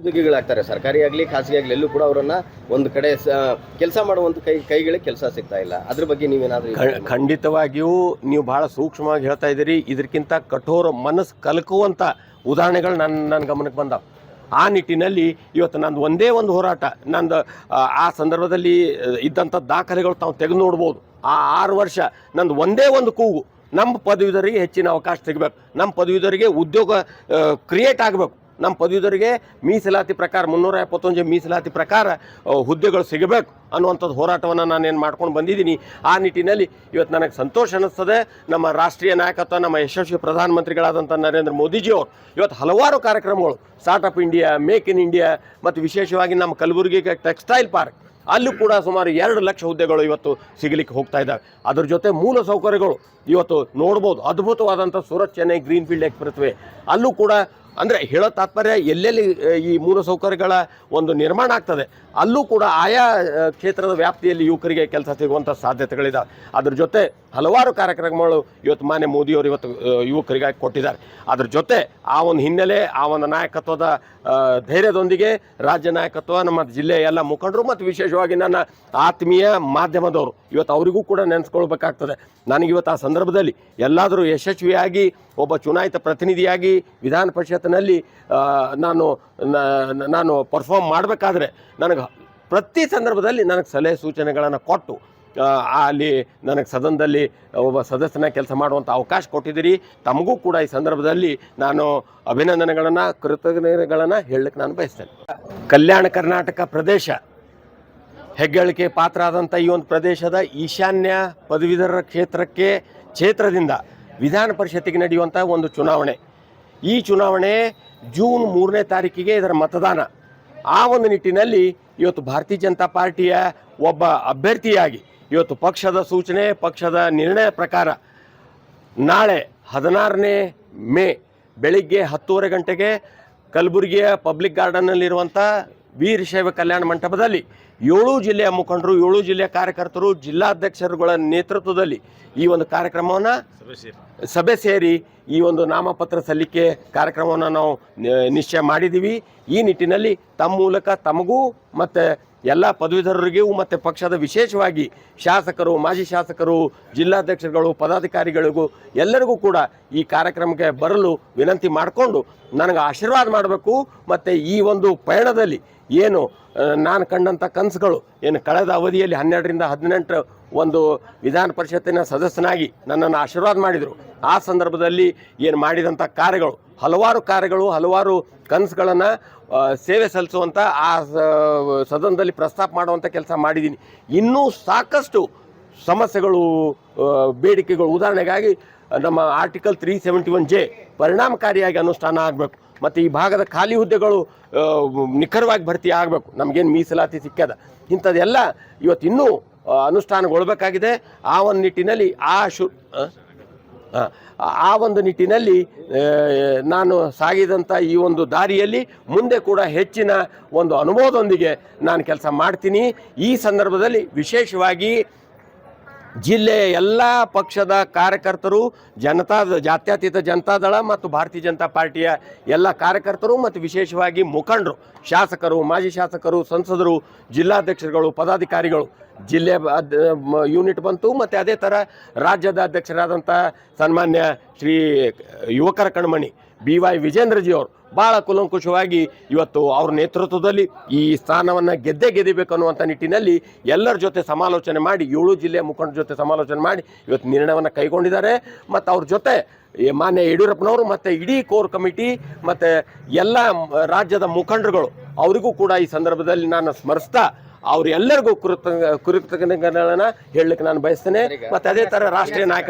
ಉದ್ಯೋಗಿಗಳಾಗ್ತಾರೆ, ಸರ್ಕಾರಿ ಆಗಲಿ ಖಾಸಗಿ ಆಗಲಿ ಎಲ್ಲೂ ಕೂಡ ಅವರನ್ನ ಒಂದು ಕಡೆ ಕೆಲಸ ಮಾಡುವಂತ ಕೈಗಳಿಗೆ ಕೆಲಸ ಸಿಗ್ತಾ ಇಲ್ಲ. ಅದ್ರ ಬಗ್ಗೆ ನೀವೇನಾದ್ರೂ? ಖಂಡಿತವಾಗಿಯೂ ನೀವು ಬಹಳ ಸೂಕ್ಷ್ಮವಾಗಿ ಹೇಳ್ತಾ ಇದ್ದೀರಿ. ಇದಕ್ಕಿಂತ ಕಠೋರ ಮನಸ್ಸು ಕಲಕುವಂಥ ಉದಾಹರಣೆಗಳು ನನ್ನ ಗಮನಕ್ಕೆ ಬಂದಾವೆ. ಆ ನಿಟ್ಟಿನಲ್ಲಿ ಇವತ್ತು ನಂದು ಒಂದೇ ಒಂದು ಹೋರಾಟ, ನಂದು ಆ ಸಂದರ್ಭದಲ್ಲಿ ಇದ್ದಂಥ ದಾಖಲೆಗಳು ತಾವು ತೆಗೆದು ನೋಡ್ಬೋದು. ಆ 6 ವರ್ಷ ನಂದು ಒಂದೇ ಒಂದು ಕೂಗು, ನಮ್ಮ ಪದವೀಧರಿಗೆ ಹೆಚ್ಚಿನ ಅವಕಾಶ ಸಿಗಬೇಕು, ನಮ್ಮ ಪದವೀಧರಿಗೆ ಉದ್ಯೋಗ ಕ್ರಿಯೇಟ್ ಆಗಬೇಕು, ನಮ್ಮ ಪದವೀಧರಿಗೆ ಮೀಸಲಾತಿ ಪ್ರಕಾರ 371 ಮೀಸಲಾತಿ ಪ್ರಕಾರ ಹುದ್ದೆಗಳು ಸಿಗಬೇಕು ಅನ್ನುವಂಥದ್ದು ಹೋರಾಟವನ್ನು ನಾನೇನು ಮಾಡ್ಕೊಂಡು ಬಂದಿದ್ದೀನಿ. ಆ ನಿಟ್ಟಿನಲ್ಲಿ ಇವತ್ತು ನನಗೆ ಸಂತೋಷ ಅನ್ನಿಸ್ತದೆ. ನಮ್ಮ ರಾಷ್ಟ್ರೀಯ ನಾಯಕತ್ವ, ನಮ್ಮ ಯಶಸ್ವಿ ಪ್ರಧಾನಮಂತ್ರಿಗಳಾದಂಥ ನರೇಂದ್ರ ಮೋದಿಜಿಯವರು ಇವತ್ತು ಹಲವಾರು ಕಾರ್ಯಕ್ರಮಗಳು, startup India, make in India, ಮತ್ತು ವಿಶೇಷವಾಗಿ ನಮ್ಮ ಕಲಬುರಗಿಗೆ ಟೆಕ್ಸ್ಟೈಲ್ ಪಾರ್ಕ್, ಅಲ್ಲೂ ಕೂಡ ಸುಮಾರು 2 ಲಕ್ಷ ಹುದ್ದೆಗಳು ಇವತ್ತು ಸಿಗಲಿಕ್ಕೆ ಹೋಗ್ತಾ ಇದ್ದಾವೆ. ಅದ್ರ ಜೊತೆ ಮೂಲ ಸೌಕರ್ಯಗಳು ಇವತ್ತು ನೋಡ್ಬೋದು. ಅದ್ಭುತವಾದಂಥ Surat Chennai green field express way, ಅಲ್ಲೂ ಕೂಡ ಅಂದರೆ ಹೇಳೋ ತಾತ್ಪರ್ಯ ಎಲ್ಲೆಲ್ಲಿ ಈ ಮೂಲಸೌಕರ್ಯಗಳ ಒಂದು ನಿರ್ಮಾಣ ಆಗ್ತದೆ ಅಲ್ಲೂ ಕೂಡ ಆಯಾ ಕ್ಷೇತ್ರದ ವ್ಯಾಪ್ತಿಯಲ್ಲಿ ಯುವಕರಿಗೆ ಕೆಲಸ ಸಿಗುವಂಥ ಸಾಧ್ಯತೆಗಳಿದ್ದಾವೆ. ಅದ್ರ ಜೊತೆ ಹಲವಾರು ಕಾರ್ಯಕ್ರಮಗಳು ಇವತ್ತು ಮಾನ್ಯ ಮೋದಿಯವರು ಇವತ್ತು ಯುವಕರಿಗಾಗಿ ಕೊಟ್ಟಿದ್ದಾರೆ. ಅದ್ರ ಜೊತೆ ಆ ಒಂದು ಹಿನ್ನೆಲೆ, ಆ ಒಂದು ನಾಯಕತ್ವದ ಧೈರ್ಯದೊಂದಿಗೆ ರಾಜ್ಯ ನಾಯಕತ್ವ, ನಮ್ಮ ಜಿಲ್ಲೆಯ ಎಲ್ಲ ಮುಖಂಡರು ಮತ್ತು ವಿಶೇಷವಾಗಿ ನನ್ನ ಆತ್ಮೀಯ ಮಾಧ್ಯಮದವರು ಇವತ್ತು ಅವರಿಗೂ ಕೂಡ ನೆನೆಸ್ಕೊಳ್ಬೇಕಾಗ್ತದೆ. ನನಗಿವತ್ತು ಆ ಸಂದರ್ಭದಲ್ಲಿ ಎಲ್ಲಾದರೂ ಯಶಸ್ವಿಯಾಗಿ ಒಬ್ಬ ಚುನಾಯಿತ ಪ್ರತಿನಿಧಿಯಾಗಿ ವಿಧಾನ ಪರಿಷತ್ನಲ್ಲಿ ನಾನು ಪರ್ಫಾರ್ಮ್ ಮಾಡಬೇಕಾದ್ರೆ ನನಗೆ ಪ್ರತಿ ಸಂದರ್ಭದಲ್ಲಿ ನನಗೆ ಸಲಹೆ ಸೂಚನೆಗಳನ್ನು ಕೊಟ್ಟು ಅಲ್ಲಿ ನನಗೆ ಸದನದಲ್ಲಿ ಒಬ್ಬ ಸದಸ್ಯನ ಕೆಲಸ ಮಾಡುವಂಥ ಅವಕಾಶ ಕೊಟ್ಟಿದ್ದೀರಿ. ತಮಗೂ ಕೂಡ ಈ ಸಂದರ್ಭದಲ್ಲಿ ನಾನು ಅಭಿನಂದನೆಗಳನ್ನು, ಕೃತಜ್ಞತೆಗಳನ್ನು ಹೇಳಲಿಕ್ಕೆ ನಾನು ಬಯಸ್ತೇನೆ. ಕಲ್ಯಾಣ ಕರ್ನಾಟಕ ಪ್ರದೇಶ ಹೆಗ್ಗಳಿಕೆ ಪಾತ್ರ ಆದಂಥ ಈ ಒಂದು ಪ್ರದೇಶದ ಈಶಾನ್ಯ ಪದವೀಧರ ಕ್ಷೇತ್ರದಿಂದ ವಿಧಾನ ಪರಿಷತ್ತಿಗೆ ನಡೆಯುವಂಥ ಒಂದು ಚುನಾವಣೆ. ಈ ಚುನಾವಣೆ ಜೂನ್ 3ನೇ ತಾರೀಕಿಗೆ ಇದರ ಮತದಾನ. ಆ ಒಂದು ನಿಟ್ಟಿನಲ್ಲಿ ಇವತ್ತು ಭಾರತೀಯ ಜನತಾ ಪಾರ್ಟಿಯ ಒಬ್ಬ ಅಭ್ಯರ್ಥಿಯಾಗಿ ಇವತ್ತು ಪಕ್ಷದ ಸೂಚನೆ, ಪಕ್ಷದ ನಿರ್ಣಯ ಪ್ರಕಾರ ನಾಳೆ 16ನೇ ಮೇ ಬೆಳಿಗ್ಗೆ 10:30 ಗಂಟೆಗೆ ಕಲಬುರಗಿಯ ಪಬ್ಲಿಕ್ ಗಾರ್ಡನ್ನಲ್ಲಿರುವಂಥ ವೀರಶೈವ ಕಲ್ಯಾಣ ಮಂಟಪದಲ್ಲಿ 7 ಜಿಲ್ಲೆಯ ಮುಖಂಡರು, 7 ಜಿಲ್ಲೆಯ ಕಾರ್ಯಕರ್ತರು, ಜಿಲ್ಲಾಧ್ಯಕ್ಷರುಗಳ ನೇತೃತ್ವದಲ್ಲಿ ಈ ಒಂದು ಕಾರ್ಯಕ್ರಮವನ್ನು ಸಭೆ ಸೇರಿ ಈ ಒಂದು ನಾಮಪತ್ರ ಸಲ್ಲಿಕೆ ಕಾರ್ಯಕ್ರಮವನ್ನು ನಾವು ನಿಶ್ಚಯ ಮಾಡಿದ್ದೀವಿ. ಈ ನಿಟ್ಟಿನಲ್ಲಿ ತಮ್ಮ ಮೂಲಕ ತಮಗೂ ಮತ್ತು ಎಲ್ಲ ಪದವೀಧರರಿಗೂ ಮತ್ತು ಪಕ್ಷದ ವಿಶೇಷವಾಗಿ ಶಾಸಕರು, ಮಾಜಿ ಶಾಸಕರು, ಜಿಲ್ಲಾಧ್ಯಕ್ಷರುಗಳು, ಪದಾಧಿಕಾರಿಗಳಿಗೂ ಎಲ್ಲರಿಗೂ ಕೂಡ ಈ ಕಾರ್ಯಕ್ರಮಕ್ಕೆ ಬರಲು ವಿನಂತಿ ಮಾಡಿಕೊಂಡು ನನಗೆ ಆಶೀರ್ವಾದ ಮಾಡಬೇಕು. ಮತ್ತು ಈ ಒಂದು ಪಯಣದಲ್ಲಿ ಏನು ನಾನು ಕಂಡಂಥ ಕನಸುಗಳು, ಏನು ಕಳೆದ ಅವಧಿಯಲ್ಲಿ 12ರಿಂದ 18 ಒಂದು ವಿಧಾನ ಪರಿಷತ್ತಿನ ಸದಸ್ಯನಾಗಿ ನನ್ನನ್ನು ಆಶೀರ್ವಾದ ಮಾಡಿದರು. ಆ ಸಂದರ್ಭದಲ್ಲಿ ಏನು ಮಾಡಿದಂಥ ಕಾರ್ಯಗಳು, ಹಲವಾರು ಕನಸುಗಳನ್ನು ಸೇವೆ ಸಲ್ಲಿಸುವಂಥ ಆ ಸದನದಲ್ಲಿ ಪ್ರಸ್ತಾಪ ಮಾಡುವಂಥ ಕೆಲಸ ಮಾಡಿದ್ದೀನಿ. ಇನ್ನೂ ಸಾಕಷ್ಟು ಸಮಸ್ಯೆಗಳು, ಬೇಡಿಕೆಗಳು, ಉದಾಹರಣೆಗಾಗಿ ನಮ್ಮ ಆರ್ಟಿಕಲ್ 371J ಪರಿಣಾಮಕಾರಿಯಾಗಿ ಅನುಷ್ಠಾನ ಆಗಬೇಕು. ಮತ್ತು ಈ ಭಾಗದ ಖಾಲಿ ಹುದ್ದೆಗಳು ನಿಖರವಾಗಿ ಭರ್ತಿ ಆಗಬೇಕು. ನಮಗೇನು ಮೀಸಲಾತಿ ಸಿಕ್ಕದ ಇಂಥದ್ದೆಲ್ಲ ಇವತ್ತು ಇನ್ನೂ ಅನುಷ್ಠಾನಗೊಳ್ಳಬೇಕಾಗಿದೆ. ಆ ಒಂದು ನಿಟ್ಟಿನಲ್ಲಿ ನಾನು ಸಾಗಿದಂಥ ಈ ಒಂದು ದಾರಿಯಲ್ಲಿ ಮುಂದೆ ಕೂಡ ಹೆಚ್ಚಿನ ಒಂದು ಅನುಭವದೊಂದಿಗೆ ನಾನು ಕೆಲಸ ಮಾಡ್ತೀನಿ. ಈ ಸಂದರ್ಭದಲ್ಲಿ ವಿಶೇಷವಾಗಿ ಜಿಲ್ಲೆಯ ಎಲ್ಲ ಪಕ್ಷದ ಕಾರ್ಯಕರ್ತರು, ಜಾತ್ಯತೀತ ಜನತಾದಳ ಮತ್ತು ಭಾರತೀಯ ಜನತಾ ಪಾರ್ಟಿಯ ಎಲ್ಲ ಕಾರ್ಯಕರ್ತರು ಮತ್ತು ವಿಶೇಷವಾಗಿ ಮುಖಂಡರು, ಶಾಸಕರು, ಮಾಜಿ ಶಾಸಕರು, ಸಂಸದರು, ಜಿಲ್ಲಾಧ್ಯಕ್ಷರುಗಳು, ಪದಾಧಿಕಾರಿಗಳು, ಜಿಲ್ಲೆ ಯೂನಿಟ್ ಬಂತು. ಮತ್ತು ಅದೇ ಥರ ರಾಜ್ಯದ ಅಧ್ಯಕ್ಷರಾದಂಥ ಸನ್ಮಾನ್ಯ ಶ್ರೀ ಯುವಕರ ಕಣ್ಮಣಿ BY ವಿಜೇಂದ್ರಜಿಯವರು ಭಾಳ ಕುಲಂಕುಷವಾಗಿ ಇವತ್ತು ಅವ್ರ ನೇತೃತ್ವದಲ್ಲಿ ಈ ಸ್ಥಾನವನ್ನು ಗೆದ್ದಿಬೇಕು ಅನ್ನುವಂಥ ನಿಟ್ಟಿನಲ್ಲಿ ಎಲ್ಲರ ಜೊತೆ ಸಮಾಲೋಚನೆ ಮಾಡಿ, 7 ಜಿಲ್ಲೆಯ ಮುಖಂಡರ ಜೊತೆ ಸಮಾಲೋಚನೆ ಮಾಡಿ ಇವತ್ತು ನಿರ್ಣಯವನ್ನು ಕೈಗೊಂಡಿದ್ದಾರೆ. ಮತ್ತು ಅವ್ರ ಜೊತೆ ಮಾನ್ಯ ಯಡಿಯೂರಪ್ಪನವರು ಮತ್ತು ಇಡೀ ಕೋರ್ ಕಮಿಟಿ ಮತ್ತು ಎಲ್ಲ ರಾಜ್ಯದ ಮುಖಂಡರುಗಳು, ಅವರಿಗೂ ಕೂಡ ಈ ಸಂದರ್ಭದಲ್ಲಿ ನಾನು ಸ್ಮರಿಸ್ತಾ ಅವರೆಲ್ಲರಿಗೂ ಕೃತಜ್ಞತೆಗಳನ್ನು ಹೇಳಲಿಕ್ಕೆ ನಾನು ಬಯಸ್ತೇನೆ. ಮತ್ತು ಅದೇ ಥರ ರಾಷ್ಟ್ರೀಯ ನಾಯಕ